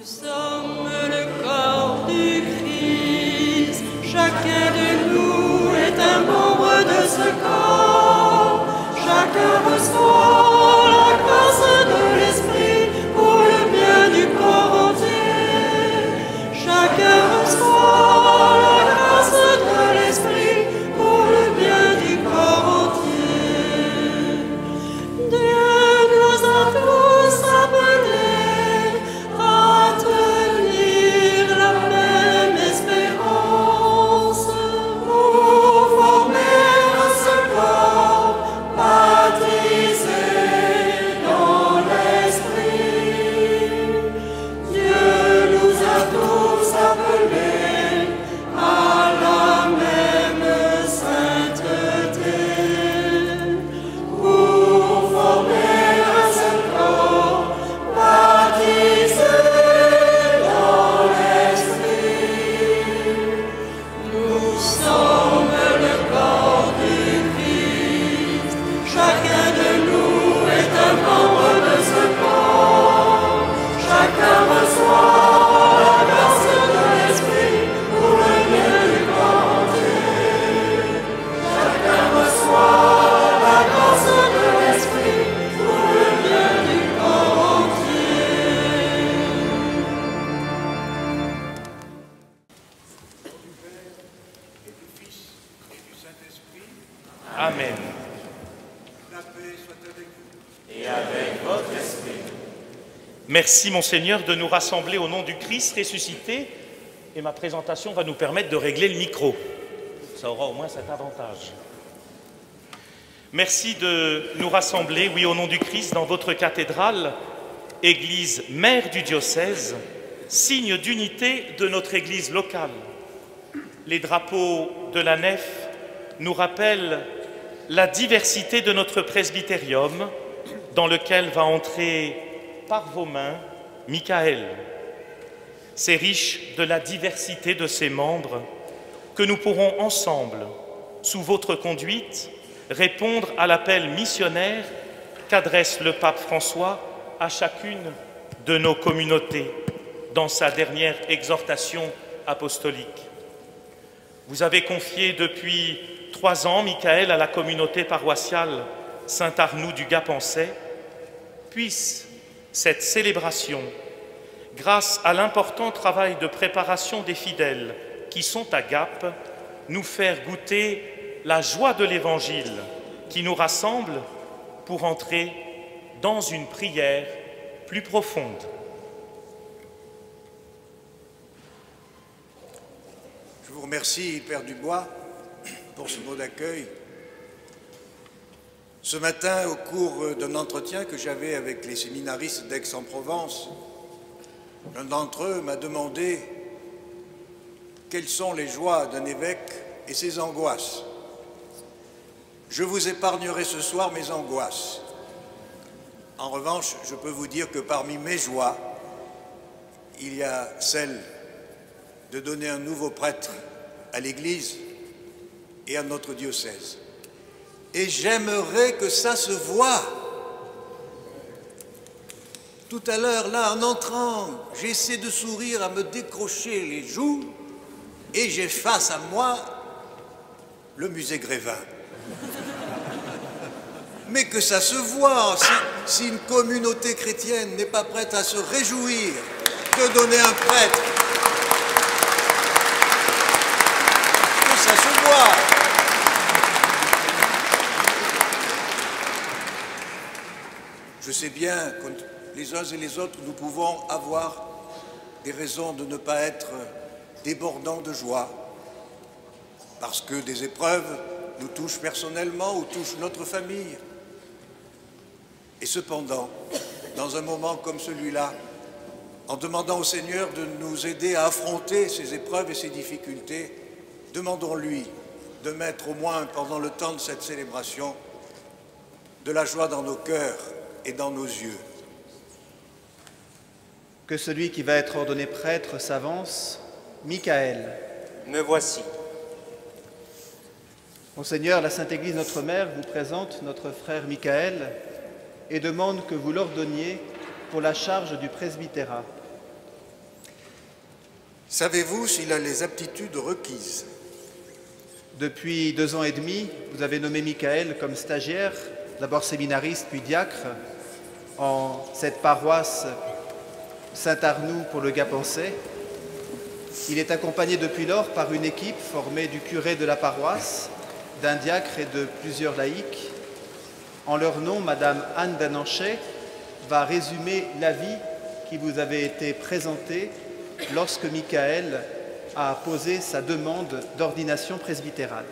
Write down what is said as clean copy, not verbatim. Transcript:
sommes le corps du Christ, chacun de nous est un membre de ce corps, chacun reçoit la grâce de l'Esprit pour le bien du corps entier, chacun reçoit la grâce de l'Esprit pour le bien du corps entier. Dieu nous a tous appelés à tenir la même espérance pour former un seul corps baptisé dans l'Esprit. Dieu nous a tous appelés à la même sainteté pour former un seul corps baptisé dans l'Esprit. Nous sommes le corps du Christ, chacun de nous est un membre de ce corps, chacun reçoit la grâce de l'Esprit pour le bien du corps entier, chacun reçoit la grâce de l'Esprit pour le bien du corps entier. Et du Fils et du Saint-Esprit, Amen. la paix soit avec vous. Et avec votre esprit. Merci, Monseigneur, de nous rassembler au nom du Christ ressuscité. Et ma présentation va nous permettre de régler le micro. Ça aura au moins cet avantage. Merci de nous rassembler, oui, au nom du Christ, dans votre cathédrale, Église mère du diocèse, signe d'unité de notre Église locale. Les drapeaux de la nef nous rappellent la diversité de notre presbytérium, dans lequel va entrer par vos mains Michael. C'est riche de la diversité de ses membres que nous pourrons ensemble, sous votre conduite, répondre à l'appel missionnaire qu'adresse le pape François à chacune de nos communautés dans sa dernière exhortation apostolique. Vous avez confié depuis 3 ans Michael à la communauté paroissiale Saint-Arnoux du Gap-en-Sey. Puisse cette célébration, grâce à l'important travail de préparation des fidèles qui sont à Gap, nous faire goûter la joie de l'Évangile qui nous rassemble pour entrer dans une prière plus profonde. Je vous remercie, Père Dubois, pour ce mot d'accueil. Ce matin, au cours d'un entretien que j'avais avec les séminaristes d'Aix-en-Provence, l'un d'entre eux m'a demandé quelles sont les joies d'un évêque et ses angoisses. Je vous épargnerai ce soir mes angoisses. En revanche, je peux vous dire que parmi mes joies, il y a celle de donner un nouveau prêtre à l'Église et à notre diocèse. Et j'aimerais que ça se voie. Tout à l'heure, là, en entrant, j'essaie de sourire, à me décrocher les joues, et j'ai face à moi le musée Grévin. Mais que ça se voit, si une communauté chrétienne n'est pas prête à se réjouir de donner un prêtre, que ça se voit. Je sais bien que les uns et les autres, nous pouvons avoir des raisons de ne pas être débordants de joie, parce que des épreuves nous touchent personnellement ou touchent notre famille. Et cependant, dans un moment comme celui-là, en demandant au Seigneur de nous aider à affronter ces épreuves et ces difficultés, demandons-lui de mettre au moins pendant le temps de cette célébration de la joie dans nos cœurs et dans nos yeux. Que celui qui va être ordonné prêtre s'avance. Michael. Me voici. Monseigneur, la Sainte Église, notre mère, vous présente notre frère Michael et demande que vous l'ordonniez pour la charge du presbytérat. Savez-vous s'il a les aptitudes requises? Depuis 2 ans et demi, vous avez nommé Michael comme stagiaire, d'abord séminariste puis diacre, en cette paroisse Saint-Arnoux pour le Gapençais. Il est accompagné depuis lors par une équipe formée du curé de la paroisse, d'un diacre et de plusieurs laïcs. En leur nom, Madame Anne Dananchet va résumer l'avis qui vous avait été présenté lorsque Michael a posé sa demande d'ordination presbytérale.